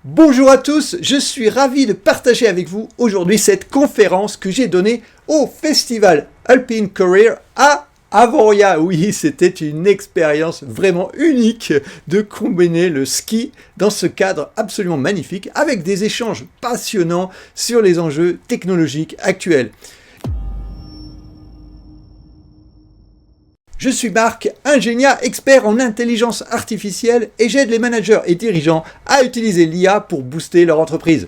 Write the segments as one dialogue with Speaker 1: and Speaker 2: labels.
Speaker 1: Bonjour à tous, je suis ravi de partager avec vous aujourd'hui cette conférence que j'ai donnée au Festival Alpine Career à Avoria. Oui, c'était une expérience vraiment unique de combiner le ski dans ce cadre absolument magnifique avec des échanges passionnants sur les enjeux technologiques actuels. Je suis Marc, ingénieur expert en intelligence artificielle et j'aide les managers et dirigeants à utiliser l'IA pour booster leur entreprise.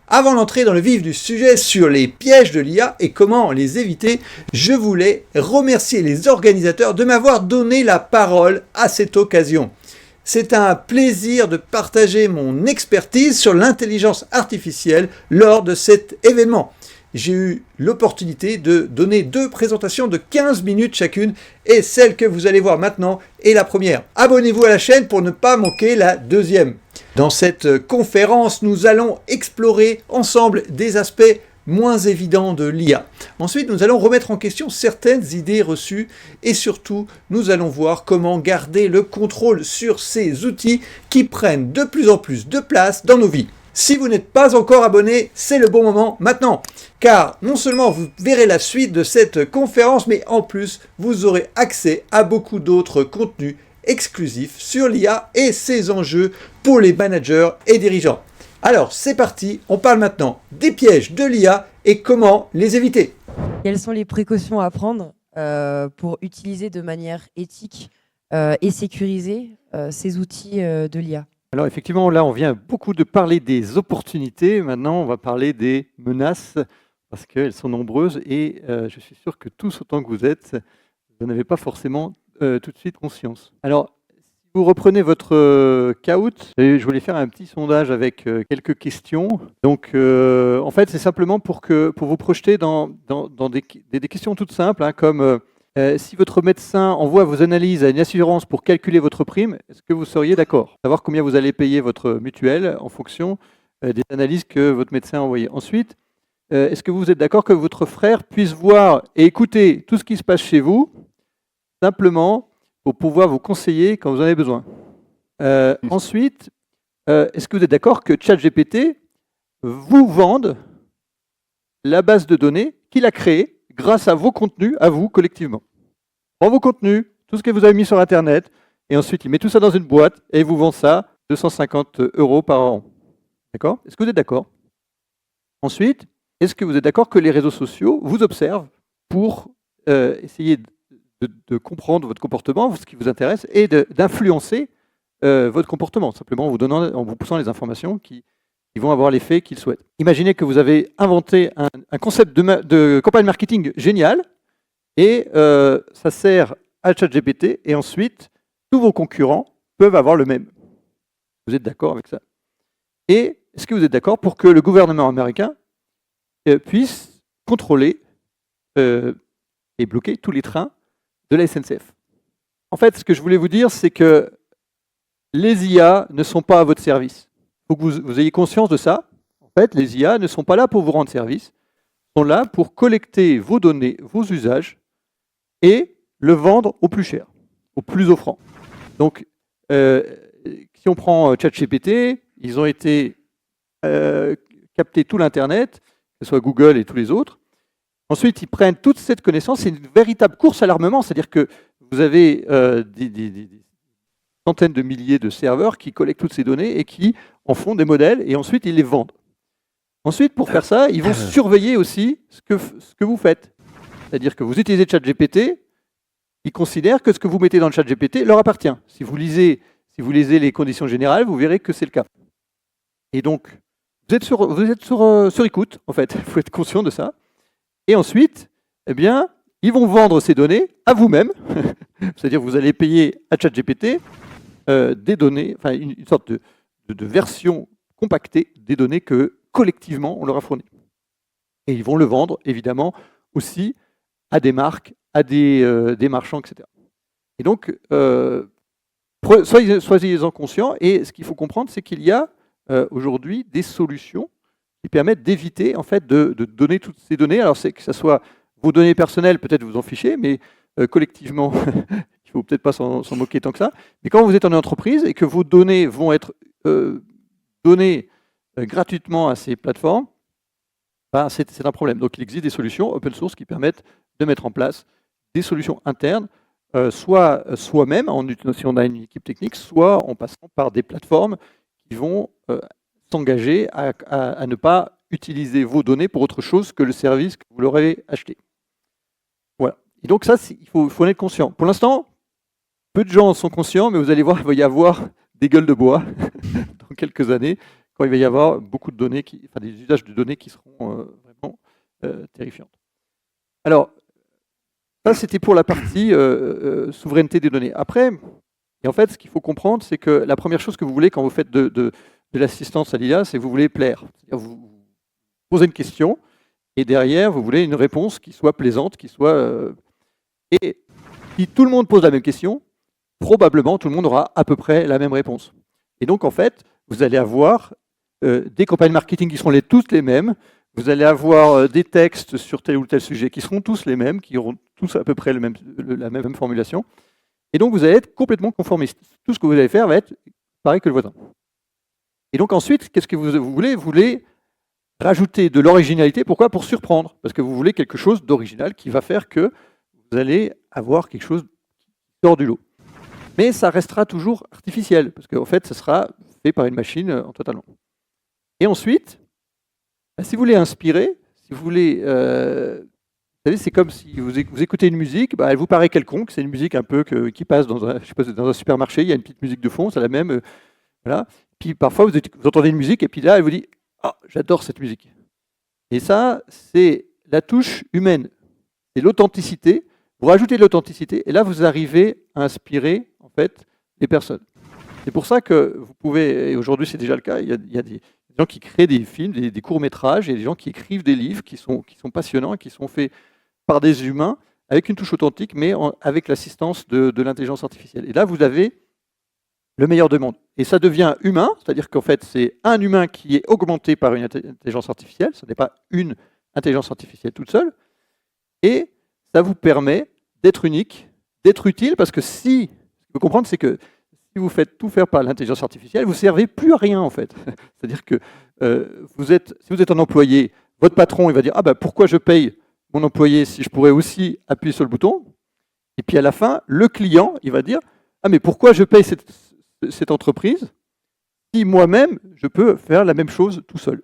Speaker 1: Avant d'entrer dans le vif du sujet sur les pièges de l'IA et comment les éviter, je voulais remercier les organisateurs de m'avoir donné la parole à cette occasion. C'est un plaisir de partager mon expertise sur l'intelligence artificielle lors de cet événement. J'ai eu l'opportunité de donner 2 présentations de 15 minutes chacune et celle que vous allez voir maintenant est la première. Abonnez-vous à la chaîne pour ne pas manquer la deuxième. Dans cette conférence, nous allons explorer ensemble des aspects moins évidents de l'IA. Ensuite, nous allons remettre en question certaines idées reçues et surtout, nous allons voir comment garder le contrôle sur ces outils qui prennent de plus en plus de place dans nos vies. Si vous n'êtes pas encore abonné, c'est le bon moment maintenant, car non seulement vous verrez la suite de cette conférence, mais en plus, vous aurez accès à beaucoup d'autres contenus exclusifs sur l'IA et ses enjeux pour les managers et dirigeants. Alors, c'est parti, on parle maintenant des pièges de l'IA et comment les éviter.
Speaker 2: Quelles sont les précautions à prendre pour utiliser de manière éthique et sécurisée ces outils de l'IA ?
Speaker 3: Alors effectivement, là, on vient beaucoup de parler des opportunités. Maintenant, on va parler des menaces parce qu'elles sont nombreuses et je suis sûr que tous autant que vous êtes, vous n'en avez pas forcément tout de suite conscience. Alors, si vous reprenez votre Kahoot, je voulais faire un petit sondage avec quelques questions. Donc, en fait, c'est simplement pour vous projeter dans des questions toutes simples, hein, comme si votre médecin envoie vos analyses à une assurance pour calculer votre prime, est-ce que vous seriez d'accord? Savoir combien vous allez payer votre mutuelle en fonction des analyses que votre médecin a envoyées. Ensuite, est-ce que vous êtes d'accord que votre frère puisse voir et écouter tout ce qui se passe chez vous, simplement pour pouvoir vous conseiller quand vous en avez besoin? Ensuite, est-ce que vous êtes d'accord que ChatGPT vous vende la base de données qu'il a créée grâce à vos contenus, à vous, collectivement? Prends vos contenus, tout ce que vous avez mis sur Internet, et ensuite il met tout ça dans une boîte et il vous vend ça 250 € par an. D'accord? Est-ce que vous êtes d'accord? Ensuite, est-ce que vous êtes d'accord que les réseaux sociaux vous observent pour essayer de comprendre votre comportement, ce qui vous intéresse, et d'influencer votre comportement, simplement en vous poussant les informations qui vont avoir l'effet qu'ils souhaitent. Imaginez que vous avez inventé un concept de campagne marketing génial et ça sert à ChatGPT et ensuite tous vos concurrents peuvent avoir le même. Vous êtes d'accord avec ça? Et est-ce que vous êtes d'accord pour que le gouvernement américain puisse contrôler et bloquer tous les trains de la SNCF? En fait, ce que je voulais vous dire, c'est que les IA ne sont pas à votre service. Il faut que vous ayez conscience de ça. En fait, les IA ne sont pas là pour vous rendre service. Ils sont là pour collecter vos données, vos usages, et le vendre au plus cher, au plus offrant. Donc, si on prend ChatGPT, ils ont été capter tout l'Internet, que ce soit Google et tous les autres. Ensuite, ils prennent toute cette connaissance. C'est une véritable course à l'armement, c'est-à-dire que vous avez des centaines de milliers de serveurs qui collectent toutes ces données et qui en font des modèles et ensuite ils les vendent. Ensuite, pour faire ça, ils vont surveiller aussi ce que vous faites. C'est-à-dire que vous utilisez ChatGPT, ils considèrent que ce que vous mettez dans le ChatGPT leur appartient. Si vous lisez les conditions générales, vous verrez que c'est le cas. Et donc, vous êtes sur écoute, en fait. Il faut être conscient de ça. Et ensuite, eh bien, ils vont vendre ces données à vous-même. C'est-à-dire que vous allez payer à ChatGPT des données, enfin une sorte de version compactée des données que collectivement on leur a fournies. Et ils vont le vendre évidemment aussi à des marques, à des marchands, etc. Et donc, soyez-en conscients. Et ce qu'il faut comprendre, c'est qu'il y a aujourd'hui des solutions qui permettent d'éviter en fait de donner toutes ces données. Alors c'est que ce soit vos données personnelles, peut-être vous en fichez, mais collectivement, il ne faut peut-être pas s'en moquer tant que ça. Mais quand vous êtes en entreprise et que vos données vont être données gratuitement à ces plateformes, ben, c'est un problème. Donc il existe des solutions open source qui permettent de mettre en place des solutions internes, soit soi-même, si on a une équipe technique, soit en passant par des plateformes qui vont s'engager à ne pas utiliser vos données pour autre chose que le service que vous leur avez acheté. Voilà. Et donc ça, il faut en être conscient. Pour l'instant, peu de gens en sont conscients, mais vous allez voir, il va y avoir des gueules de bois dans quelques années, quand il va y avoir beaucoup de données, des usages de données qui seront vraiment terrifiantes. Alors, ça c'était pour la partie souveraineté des données. Après, et en fait, ce qu'il faut comprendre, c'est que la première chose que vous voulez quand vous faites de l'assistance à l'IA, c'est que vous voulez plaire. C'est-à-dire vous posez une question, et derrière, vous voulez une réponse qui soit plaisante, qui soit... Et si tout le monde pose la même question, probablement tout le monde aura à peu près la même réponse. Et donc, en fait, vous allez avoir des campagnes marketing qui seront toutes les mêmes, vous allez avoir des textes sur tel ou tel sujet qui seront tous les mêmes, qui auront tous à peu près la même formulation. Et donc, vous allez être complètement conformiste. Tout ce que vous allez faire va être pareil que le voisin. Et donc ensuite, qu'est-ce que vous voulez? Vous voulez rajouter de l'originalité. Pourquoi? Pour surprendre. Parce que vous voulez quelque chose d'original qui va faire que vous allez avoir quelque chose qui sort du lot. Mais ça restera toujours artificiel, parce qu'en fait, ça sera fait par une machine en totalement. Et ensuite, si vous voulez inspirer, si vous voulez... vous savez, c'est comme si vous écoutez une musique, elle vous paraît quelconque, c'est une musique un peu qui passe dans un supermarché, il y a une petite musique de fond, c'est la même. Voilà. Puis parfois, vous entendez une musique, et puis là, elle vous dit « Ah, j'adore cette musique ». Et ça, c'est la touche humaine. C'est l'authenticité. Vous rajoutez de l'authenticité, et là, vous arrivez à inspirer, en fait, les personnes. C'est pour ça que vous pouvez, et aujourd'hui c'est déjà le cas, il y a des gens qui créent des films, des courts-métrages, et des gens qui écrivent des livres qui sont passionnants, qui sont faits par des humains, avec une touche authentique, mais avec l'assistance de l'intelligence artificielle. Et là, vous avez le meilleur de monde. Et ça devient humain, c'est-à-dire qu'en fait, c'est un humain qui est augmenté par une intelligence artificielle, ce n'est pas une intelligence artificielle toute seule, et ça vous permet d'être unique, d'être utile, parce que ce qu'il faut comprendre, c'est que si vous faites tout faire par l'intelligence artificielle, vous ne servez plus à rien, en fait. C'est-à-dire que si vous êtes un employé, votre patron, il va dire « Ah ben, pourquoi je paye mon employé si je pourrais aussi appuyer sur le bouton ?» Et puis à la fin, le client, il va dire « Ah mais pourquoi je paye cette entreprise si moi-même, je peux faire la même chose tout seul ?»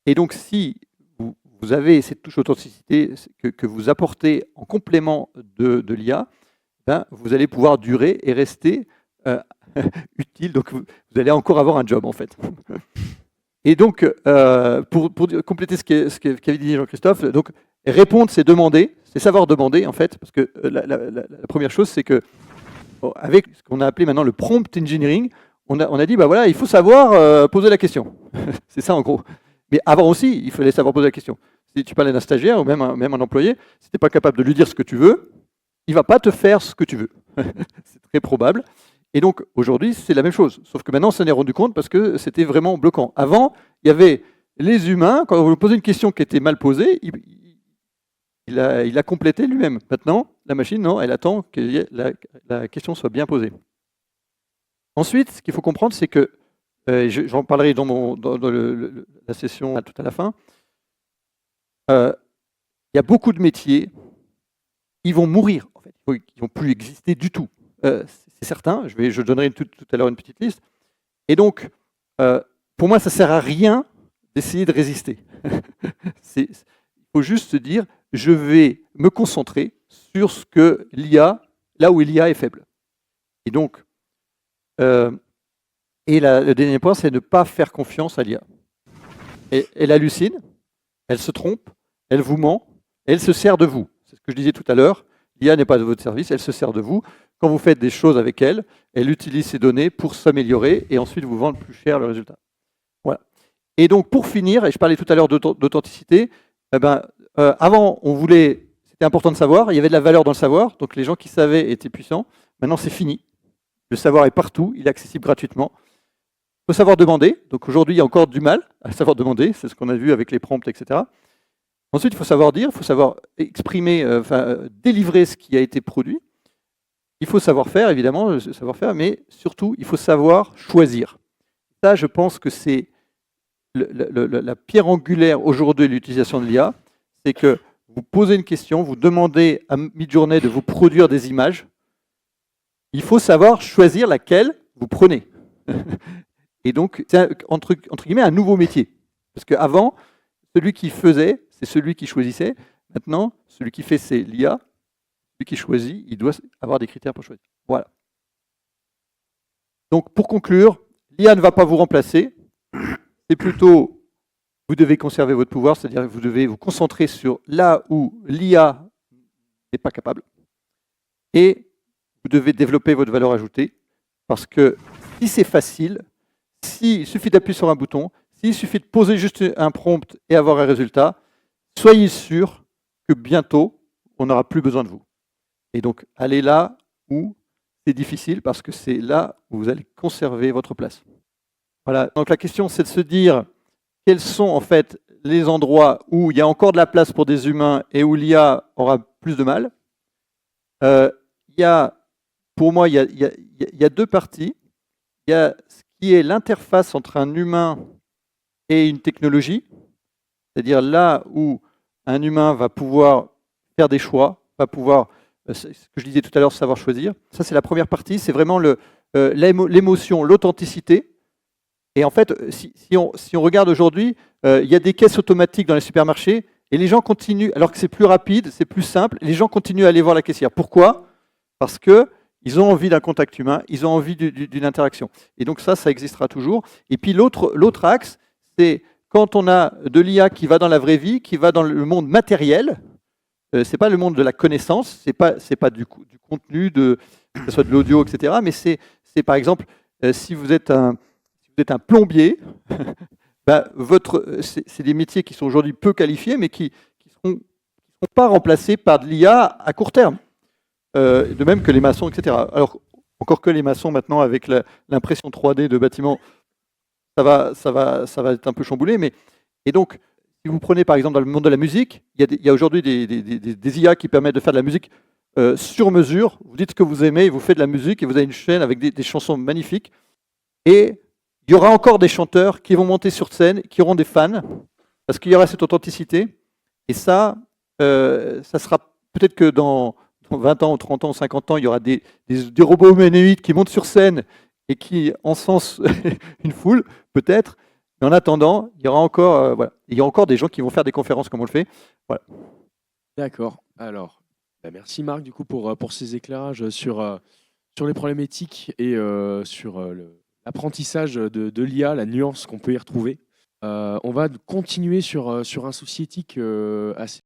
Speaker 3: Et donc, si vous avez cette touche authenticité que vous apportez en complément de l'IA, ben, vous allez pouvoir durer et rester utile. Donc, vous allez encore avoir un job, en fait. Et donc, pour compléter ce qu'avait dit Jean-Christophe, donc répondre, c'est demander, c'est savoir demander, en fait, parce que la première chose, c'est que avec ce qu'on a appelé maintenant le prompt engineering, on a dit, bah voilà, il faut savoir poser la question. C'est ça, en gros. Mais avant aussi, il fallait savoir poser la question. Si tu parlais d'un stagiaire ou même un employé, si tu n'es pas capable de lui dire ce que tu veux, il ne va pas te faire ce que tu veux. C'est très probable. Et donc, aujourd'hui, c'est la même chose. Sauf que maintenant, on s'en est rendu compte parce que c'était vraiment bloquant. Avant, il y avait les humains, quand vous posez une question qui était mal posée, il a complété lui-même. Maintenant, la machine, non, elle attend que la question soit bien posée. Ensuite, ce qu'il faut comprendre, c'est que, j'en parlerai dans la session tout à la fin, il y a beaucoup de métiers, ils vont mourir, en fait. Ils ne vont plus exister du tout. C'est certain, je donnerai tout à l'heure une petite liste. Et donc, pour moi, ça ne sert à rien d'essayer de résister. Il faut juste se dire, je vais me concentrer sur ce que l'IA, là où l'IA est faible. Et donc, le dernier point, c'est ne pas faire confiance à l'IA. Elle hallucine, elle se trompe, elle vous ment, elle se sert de vous. C'est ce que je disais tout à l'heure, l'IA n'est pas de votre service, elle se sert de vous. Quand vous faites des choses avec elle, elle utilise ces données pour s'améliorer et ensuite vous vendre plus cher le résultat. Voilà. Et donc pour finir, et je parlais tout à l'heure d'authenticité, avant c'était important de savoir, il y avait de la valeur dans le savoir, donc les gens qui savaient étaient puissants. Maintenant c'est fini. Le savoir est partout, il est accessible gratuitement. Il faut savoir demander, donc aujourd'hui il y a encore du mal à savoir demander, c'est ce qu'on a vu avec les prompts, etc. Ensuite il faut savoir dire, il faut savoir exprimer, délivrer ce qui a été produit. Il faut savoir faire, évidemment, mais surtout, il faut savoir choisir. Ça, je pense que c'est la pierre angulaire aujourd'hui de l'utilisation de l'IA, c'est que vous posez une question, vous demandez à Midjourney de vous produire des images. Il faut savoir choisir laquelle vous prenez. Et donc, c'est entre guillemets un nouveau métier. Parce qu'avant, celui qui faisait, c'est celui qui choisissait. Maintenant, celui qui fait, c'est l'IA. Celui qui choisit, il doit avoir des critères pour choisir. Voilà. Donc, pour conclure, l'IA ne va pas vous remplacer. C'est plutôt, vous devez conserver votre pouvoir, c'est-à-dire que vous devez vous concentrer sur là où l'IA n'est pas capable. Et vous devez développer votre valeur ajoutée. Parce que si c'est facile, s'il suffit d'appuyer sur un bouton, s'il suffit de poser juste un prompt et avoir un résultat, soyez sûr que bientôt, on n'aura plus besoin de vous. Et donc, allez là où c'est difficile, parce que c'est là où vous allez conserver votre place. Voilà. Donc la question, c'est de se dire quels sont en fait les endroits où il y a encore de la place pour des humains et où l'IA aura plus de mal. Pour moi, il y a deux parties. Il y a ce qui est l'interface entre un humain et une technologie, c'est-à-dire là où un humain va pouvoir faire des choix, va pouvoir, ce que je disais tout à l'heure, savoir choisir. Ça, c'est la première partie, c'est vraiment l'émotion, l'authenticité. Et en fait, si on regarde aujourd'hui, il y a des caisses automatiques dans les supermarchés et les gens continuent, alors que c'est plus rapide, c'est plus simple, les gens continuent à aller voir la caissière. Pourquoi? Parce qu'ils ont envie d'un contact humain, ils ont envie d'une interaction. Et donc ça existera toujours. Et puis l'autre axe, c'est quand on a de l'IA qui va dans la vraie vie, qui va dans le monde matériel, c'est pas le monde de la connaissance, c'est pas du contenu, que ce soit de l'audio, etc. Mais c'est par exemple, si vous êtes un plombier, bah, c'est des métiers qui sont aujourd'hui peu qualifiés, mais qui seront pas remplacés par de l'IA à court terme. De même que les maçons, etc. Alors, encore que les maçons, maintenant, avec l'impression 3D de bâtiments, ça va être un peu chamboulé. Et donc, si vous prenez par exemple dans le monde de la musique, il y a aujourd'hui des IA qui permettent de faire de la musique sur mesure. Vous dites ce que vous aimez, vous faites de la musique et vous avez une chaîne avec des chansons magnifiques. Et il y aura encore des chanteurs qui vont monter sur scène, qui auront des fans, parce qu'il y aura cette authenticité. Et ça sera peut-être que dans 20 ans, 30 ans, 50 ans, il y aura des robots humanoïdes qui montent sur scène et qui encensent une foule, peut-être. Mais en attendant, il y aura encore des gens qui vont faire des conférences comme on le fait. Voilà.
Speaker 4: D'accord. Alors, merci Marc du coup pour ces éclairages sur les problématiques et sur l'apprentissage de l'IA, la nuance qu'on peut y retrouver. On va continuer sur un souci éthique assez